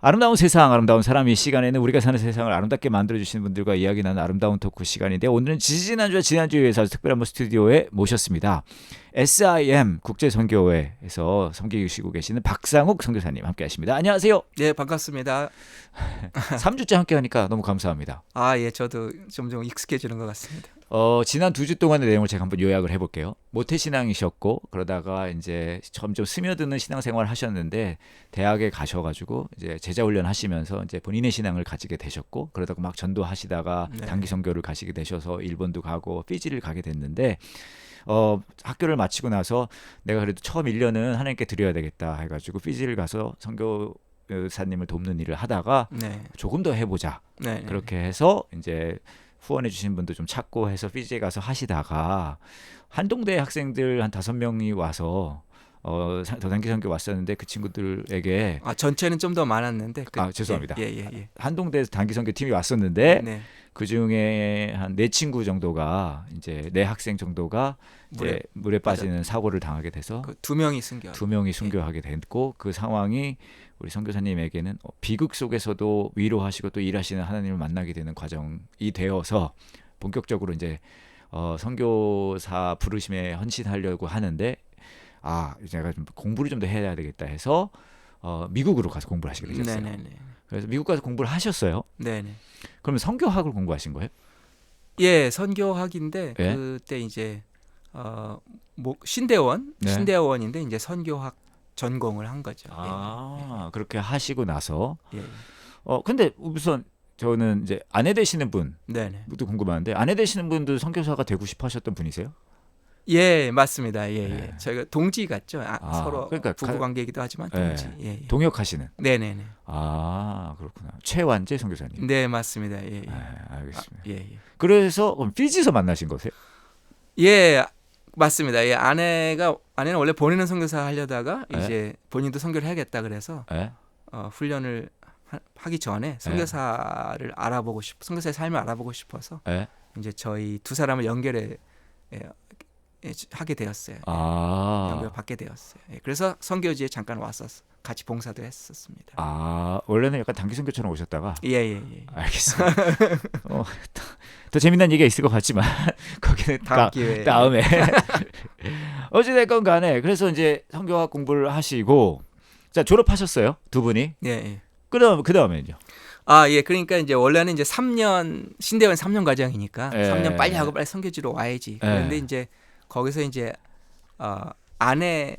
아름다운 세상, 아름다운 사람. 이 시간에는 우리가 사는 세상을 아름답게 만들어주시는 분들과 이야기 나누는 아름다운 토크 시간인데, 오늘은 지지난주에 이어서 특별한 스튜디오에 모셨습니다. SIM 국제선교회에서 섬기시고 계시는 박상욱 선교사님 함께 하십니다. 안녕하세요. 네, 반갑습니다. 3주째 함께 하니까 너무 감사합니다. 예, 저도 점점 익숙해지는 것 같습니다. 지난 2주 동안의 내용을 제가 한번 요약을 해볼게요. 모태신앙이셨고, 그러다가 이제 점점 스며드는 신앙생활을 하셨는데, 대학에 가셔가지고 이제 제자훈련 하시면서 이제 본인의 신앙을 가지게 되셨고, 그러다가 막 전도하시다가 네. 단기 선교를 가시게 되셔서 일본도 가고 피지를 가게 됐는데, 학교를 마치고 나서 내가 그래도 처음 1년은 하나님께 드려야 되겠다 해가지고 피지를 가서 선교사님을 돕는 일을 하다가 네. 조금 더 해보자. 네. 그렇게 해서 이제 후원해 주신 분도 좀 찾고 해서 피지에 가서 하시다가 한동대 학생들 한 5명이 와서 더 단기 선교 왔었는데, 그 친구들에게 전체는 좀 더 많았는데. 죄송합니다. 예. 한동대 단기 선교 팀이 왔었는데, 네. 그 중에 한 4친구 정도가, 이제 4학생 정도가 이제 물에 빠지는 사고를 당하게 돼서 그 2명이 순교. 2명이 순교하게 됐고, 그 상황이 우리 선교사님에게는 비극 속에서도 위로하시고 또 일하시는 하나님을 만나게 되는 과정이 되어서 본격적으로 이제 선교사 부르심에 헌신하려고 하는데, 이제 내가 좀 공부를 좀 더 해야 되겠다 해서 미국으로 가서 공부를 하시게 되셨어요. 네네네. 그래서 미국 가서 공부를 하셨어요. 네네. 그러면 선교학을 공부하신 거예요? 예, 선교학인데 예? 그때 이제 신대원인데 이제 선교학 전공을 한 거죠. 그렇게 하시고 나서 예. 근데 우선 저는 이제 아내 되시는 분도 네네. 궁금한데, 아내 되시는 분도 선교사가 되고 싶어 하셨던 분이세요? 예, 맞습니다. 예. 네. 저희가 동지 같죠. 서로 그러니까 부부 관계이기도 하지만 동지. 예. 동역하시는. 네네네. 그렇구나. 최완재 선교사님. 네, 맞습니다. 예. 알겠습니다. 예. 그래서 그럼 피지에서 만나신 거세요? 예, 맞습니다. 예, 아내는 원래 본인은 선교사 하려다가 예? 이제 본인도 선교를 해야겠다 그래서 예? 훈련을 하기 전에 선교사의 삶을 알아보고 싶어서 예? 이제 저희 두 사람을 연결해 하게 되었어요. 연결 받게 되었어요. 예, 그래서 선교지에 잠깐 왔었어. 같이 봉사도 했었습니다. 원래는 약간 단기 선교처럼 오셨다가. 예. 알겠습니다. 더 재미난 얘기가 있을 것 같지만 거기는 다음 기회에. 다음에. 어찌됐건 간에 그래서 이제 선교학 공부를 하시고, 자, 졸업하셨어요, 두 분이. 예. 그 다음에는요? 예. 그러니까 이제 원래는 이제 3년 신대원 3년 과정이니까 3년 빨리 하고 빨리 선교지로 와야지. 그런데 이제 거기서 이제 아내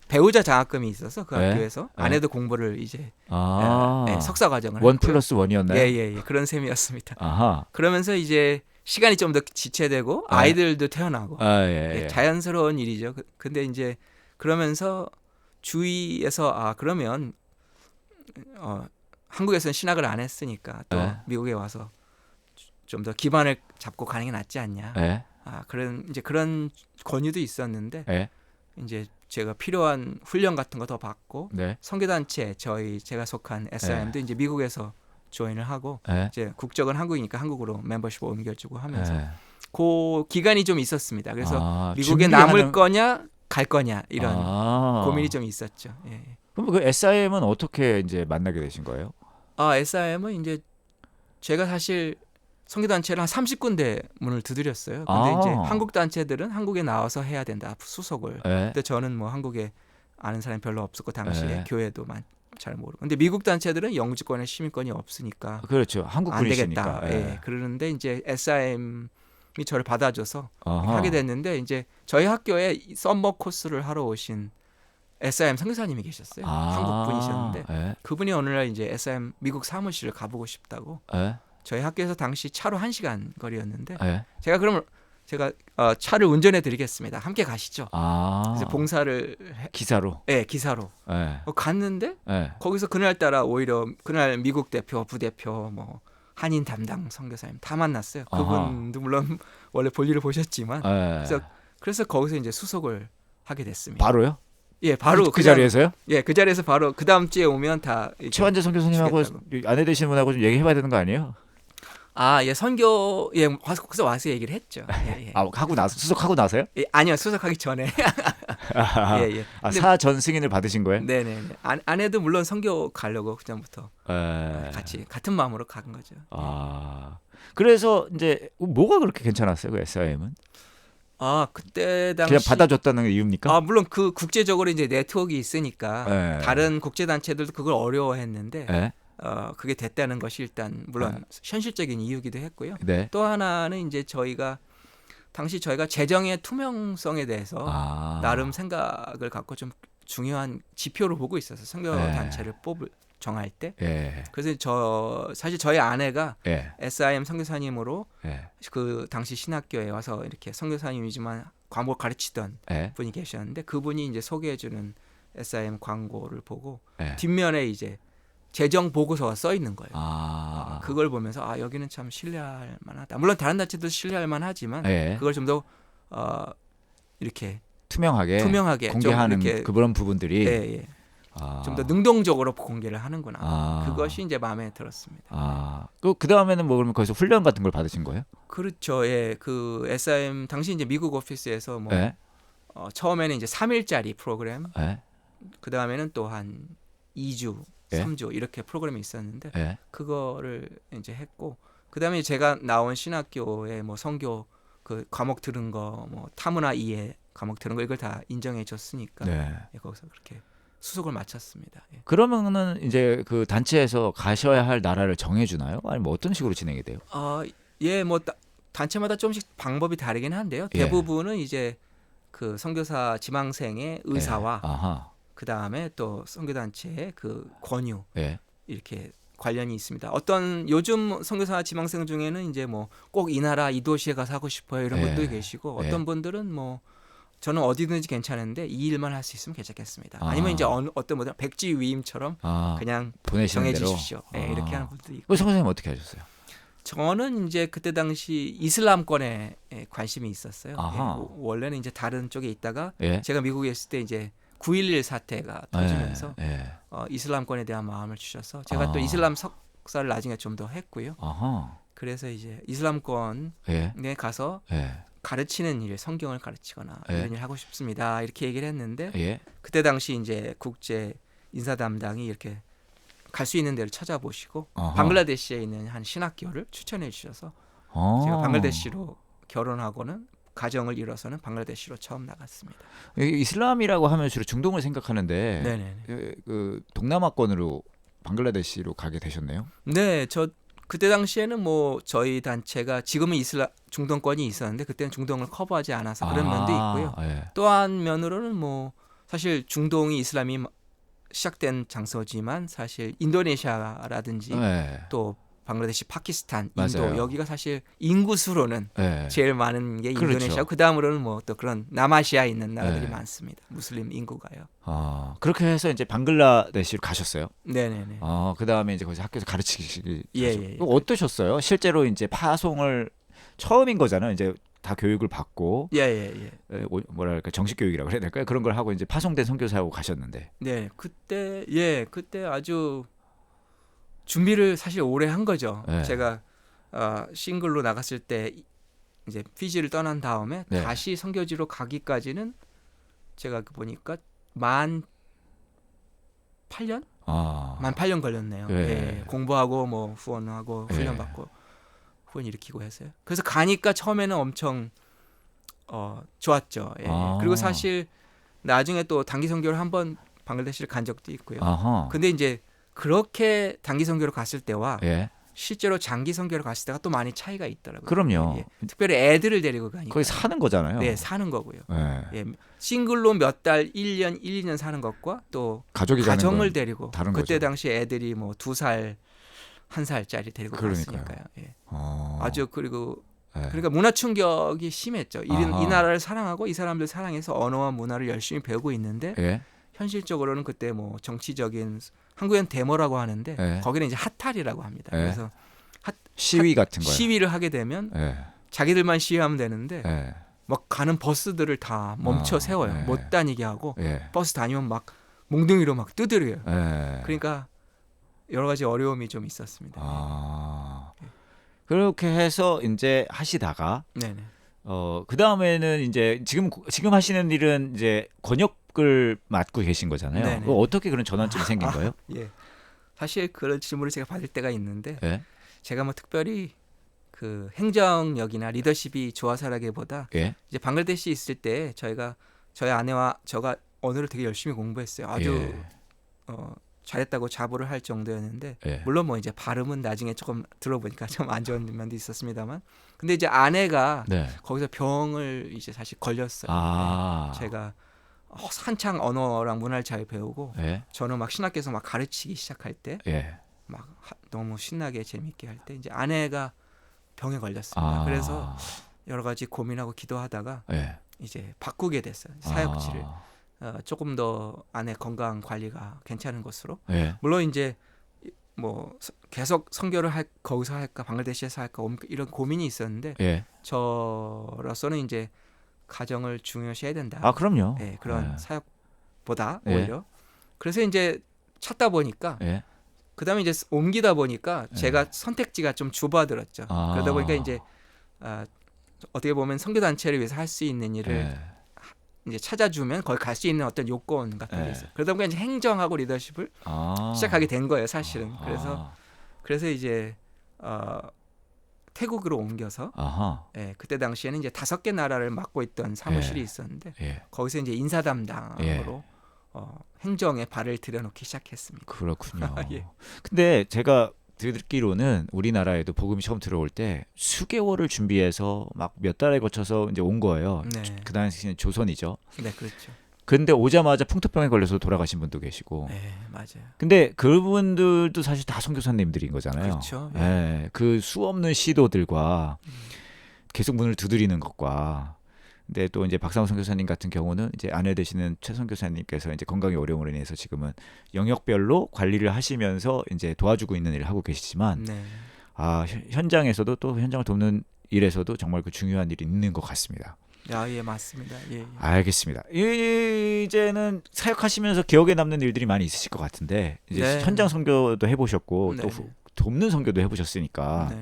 배우자 장학금이 있어서 그 학교에서 아내도 공부를 이제 석사 과정을 1+1이었나요? 예. 그런 셈이었습니다. 아하. 그러면서 이제 시간이 좀 더 지체되고 아이들도 태어나고 자연스러운 일이죠. 근데 이제 그러면서 주위에서 그러면 한국에서는 신학을 안 했으니까 또 미국에 와서 좀 더 기반을 잡고 가는 게 낫지 않냐. 그런 권유도 있었는데 이제 제가 필요한 훈련 같은 거 더 받고 선교단체 제가 속한 SIM도 이제 미국에서 조인을 하고 이제 국적은 한국이니까 한국으로 멤버십 옮겨주고 하면서 그 기간이 좀 있었습니다. 그래서 미국에 남을 거냐 갈 거냐 이런 고민이 좀 있었죠. 예. 그럼 그 SIM은 어떻게 이제 만나게 되신 거예요? SIM은 이제 제가 사실 선교단체를 한 30군데 문을 두드렸어요. 근데 이제 한국 단체들은 한국에 나와서 해야 된다, 수속을. 근데 저는 뭐 한국에 아는 사람이 별로 없었고 당시에 교회도 잘 모르고. 근데 미국 단체들은 영주권에 시민권이 없으니까. 그렇죠. 한국 안 분이시니까. 되겠다. 그러는데 이제 SIM이 저를 받아줘서 하게 됐는데, 이제 저희 학교에 썸머 코스를 하러 오신 SIM 선교사님이 계셨어요. 한국 분이셨는데 그분이 어느 날 이제 SIM 미국 사무실을 가보고 싶다고. 저희 학교에서 당시 차로 1시간 거리였는데 제가 차를 운전해 드리겠습니다. 함께 가시죠. 그래서 봉사를 기사로. 기사로. 갔는데 거기서 그날따라 오히려 그날 미국 대표, 부대표, 뭐 한인 담당 선교사님 다 만났어요. 그분도 물론 원래 볼일을 보셨지만 그래서 거기서 이제 수속을 하게 됐습니다. 바로요? 예, 바로 그 자리에서요? 예, 그 자리에서 바로 그 다음 주에 오면 다. 최완재 선교사님하고 아내 되시는 분하고 좀 얘기해봐야 되는 거 아니에요? 예, 선교 거기서 와서 얘기를 했죠. 예. 하고 나서 수속하고 나서요? 아니요, 수속하기 전에. 예, 예. 사전 승인을 받으신 거예요? 네네. 아내도 물론 선교 가려고 그전부터 같이 같은 마음으로 간 거죠. 그래서 이제 뭐가 그렇게 괜찮았어요, 그 SIM은? 그때 당시 그냥 받아줬다는 이유입니까? 물론 그 국제적으로 이제 네트워크가 있으니까 다른 국제 단체들도 그걸 어려워했는데 그게 됐다는 것이 일단 물론 현실적인 이유기도 했고요. 네. 또 하나는 이제 당시 저희가 재정의 투명성에 대해서 나름 생각을 갖고 좀 중요한 지표를 보고 있어서 선교 단체를 정할 때. 그래서 사실 저희 아내가 SIM 선교사님으로 그 당시 신학교에 와서 이렇게 선교사님이지만 광고 가르치던 분이 계셨는데 그분이 이제 소개해주는 SIM 광고를 보고 뒷면에 이제 재정 보고서가 써 있는 거예요. 그걸 보면서 여기는 참 신뢰할 만하다. 물론 다른 단체도 신뢰할 만하지만 그걸 좀 더 이렇게 투명하게 공개하는 이렇게, 그런 부분들이 좀 더 능동적으로 공개를 하는구나. 그것이 이제 마음에 들었습니다. 그 다음에는 뭐 그러면 거기서 훈련 같은 걸 받으신 거예요? 그렇죠. 예, 그 SIM 당시 이제 미국 오피스에서 뭐 처음에는 이제 3일짜리 프로그램, 그 다음에는 또 한 2주, 3주 이렇게 프로그램이 있었는데 그거를 이제 했고, 그 다음에 제가 나온 신학교에 뭐 선교 그 과목 들은 거, 뭐 타문화 이해 과목 들은 거 이걸 다 인정해 줬으니까 거기서 그렇게 수속을 마쳤습니다. 그러면은 이제 그 단체에서 가셔야 할 나라를 정해주나요? 아니면 뭐 어떤 식으로 진행이 돼요? 뭐 단체마다 조금씩 방법이 다르긴 한데요. 대부분은 이제 그 선교사 지망생의 의사와 그 다음에 또 선교단체의 그 권유 이렇게 관련이 있습니다. 어떤 요즘 선교사 지망생 중에는 이제 뭐 꼭 이 나라 이 도시에 가서 하고 싶어요 이런 분들이 계시고 어떤 분들은 뭐 저는 어디든지 괜찮은데 이 일만 할 수 있으면 괜찮겠습니다. 아니면 이제 어떤 분들은 백지 위임처럼 그냥 정해 주십시오. 이렇게 하는 분들이 있고. 선생님 어떻게 하셨어요? 저는 이제 그때 당시 이슬람권에 관심이 있었어요. 원래는 이제 다른 쪽에 있다가 제가 미국에 있을 때 이제 9.11 사태가 터지면서 이슬람권에 대한 마음을 주셔서 제가 또 이슬람 석사를 나중에 좀 더 했고요. 그래서 이제 이슬람권에 가서 가르치는 일, 성경을 가르치거나 이런 일 하고 싶습니다. 이렇게 얘기를 했는데 그때 당시 이제 국제 인사 담당이 이렇게 갈 수 있는 데를 찾아보시고 방글라데시에 있는 한 신학교를 추천해 주셔서 제가 방글라데시로 결혼하고는 가정을 이뤄서는 방글라데시로 처음 나갔습니다. 이슬람이라고 하면 주로 중동을 생각하는데 그 동남아권으로 방글라데시로 가게 되셨네요. 네, 저 그때 당시에는 뭐 저희 단체가 지금은 중동권이 있었는데 그때는 중동을 커버하지 않아서 그런 면도 있고요. 또 한 면으로는 뭐 사실 중동이 이슬람이 시작된 장소지만 사실 인도네시아라든지 또 방글라데시, 파키스탄, 인도 여기가 사실 인구수로는 제일 많은 게 인도네시아. 그 다음으로는 뭐 또 그런 남아시아에 있는 나라들이 많습니다. 무슬림 인구가요. 그렇게 해서 이제 방글라데시로 가셨어요? 네네네. 그 다음에 이제 거기서 학교에서 가르치기. 어떠셨어요? 실제로 이제 파송을 처음인 거잖아요. 이제 다 교육을 받고 뭐랄까 정식 교육이라고 해야 될까요? 그런 걸 하고 이제 파송된 선교사하고 가셨는데. 네, 그때 아주 준비를 사실 오래 한 거죠. 제가 싱글로 나갔을 때 이제 피지를 떠난 다음에 다시 선교지로 가기까지는 제가 보니까 만 8년? 만 8년 걸렸네요. 공부하고 뭐 후원하고 훈련받고 후원 일으키고 해서요. 그래서 가니까 처음에는 엄청 좋았죠. 그리고 사실 나중에 또 단기 선교를 한번 방글라데시를 간 적도 있고요. 근데 이제 그렇게 단기 선교로 갔을 때와 실제로 장기 선교로 갔을 때가 또 많이 차이가 있더라고요. 그럼요. 특별히 애들을 데리고 가니까. 거기 사는 거잖아요. 네, 사는 거고요. 싱글로 몇 달, 1년, 1, 2년 사는 것과 또 가정을 데리고 그때 거죠. 당시 애들이 뭐 2살, 1살짜리 데리고 갔으니까요. 아주 그러니까 문화 충격이 심했죠. 이 나라를 사랑하고 이 사람들 사랑해서 언어와 문화를 열심히 배우고 있는데 현실적으로는 그때 뭐 정치적인 한국엔 데모라고 하는데 거기는 이제 핫탈이라고 합니다. 그래서 시위 같은 거요. 시위를 하게 되면 자기들만 시위하면 되는데 막 가는 버스들을 다 멈춰 세워요. 못 다니게 하고 버스 다니면 막 몽둥이로 막 두드려요. 그러니까 여러 가지 어려움이 좀 있었습니다. 그렇게 해서 이제 하시다가 그 다음에는 이제 지금 하시는 일은 이제 권역을 맡고 계신 거잖아요. 어떻게 그런 전환점이 생긴 거예요? 예. 사실 그런 질문을 제가 받을 때가 있는데 예? 제가 뭐 특별히 그 행정력이나 리더십이 좋아서라기보다 예? 이제 방글라데시 있을 때 저희 아내와 저가 언어를 되게 열심히 공부했어요. 아주 잘했다고 자부를 할 정도였는데 예. 물론 뭐 이제 발음은 나중에 조금 들어보니까 좀 안 좋은 면도 있었습니다만 근데 이제 아내가 네. 거기서 병을 이제 사실 걸렸어요. 제가 한창 언어랑 문화를 잘 배우고 예? 저는 막 신학교에서 막 가르치기 시작할 때 막 너무 신나게 재밌게 할 때 이제 아내가 병에 걸렸습니다. 그래서 여러 가지 고민하고 기도하다가 이제 바꾸게 됐어요. 사역지를. 조금 더 아내 건강 관리가 괜찮은 곳으로. 물론 이제 뭐 계속 선교를 거기서 할까 방글라데시에서 할까 이런 고민이 있었는데 저로서는 이제 가정을 중요시해야 된다. 그럼요. 그런 사역보다 오히려. 그래서 이제 찾다 보니까 그다음에 이제 옮기다 보니까 제가 선택지가 좀 좁아들었죠. 그러다 보니까 이제 어떻게 보면 선교 단체를 위해서 할 수 있는 일을 이제 찾아주면 거기 갈 수 있는 어떤 요건 같은 게 있어요. 그러다 보니까 이제 행정하고 리더십을 시작하게 된 거예요, 사실은. 그래서 이제 태국으로 옮겨서 그때 당시에는 이제 5개 나라를 맡고 있던 사무실이 있었는데 거기서 이제 인사 담당으로 행정에 발을 들여놓기 시작했습니다. 그렇군요. 근데 제가 듣기로는 우리나라에도 복음이 처음 들어올 때 수개월을 준비해서 막 몇 달에 거쳐서 이제 온 거예요. 그 당시는 조선이죠. 네, 그렇죠. 근데 오자마자 풍토병에 걸려서 돌아가신 분도 계시고. 네, 맞아요. 근데 그분들도 사실 다 선교사님들인 거잖아요. 그렇죠. 그 수없는 시도들과 계속 문을 두드리는 것과. 근데 또 이제 박상우 선교사님 같은 경우는 이제 아내 되시는 최 선교사님께서 이제 건강의 어려움으로 인해서 지금은 영역별로 관리를 하시면서 이제 도와주고 있는 일을 하고 계시지만 현장에서도 또 현장을 돕는 일에서도 정말 그 중요한 일이 있는 것 같습니다. 예, 맞습니다. 알겠습니다. 이제는 사역하시면서 기억에 남는 일들이 많이 있으실 것 같은데 이제 현장 선교도 해보셨고 또 돕는 선교도 해보셨으니까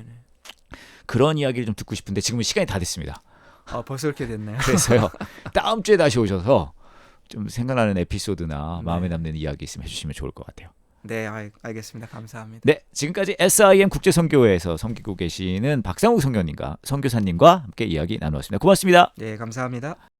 그런 이야기를 좀 듣고 싶은데 지금은 시간이 다 됐습니다. 벌써 이렇게 됐나요? 그래서요. 다음 주에 다시 오셔서 좀 생각나는 에피소드나 마음에 남는 이야기 있으면 해주시면 좋을 것 같아요. 네, 알겠습니다. 감사합니다. 네, 지금까지 SIM 국제선교회에서 섬기고 계시는 박상욱 선교사님과 함께 이야기 나누었습니다. 고맙습니다. 네, 감사합니다.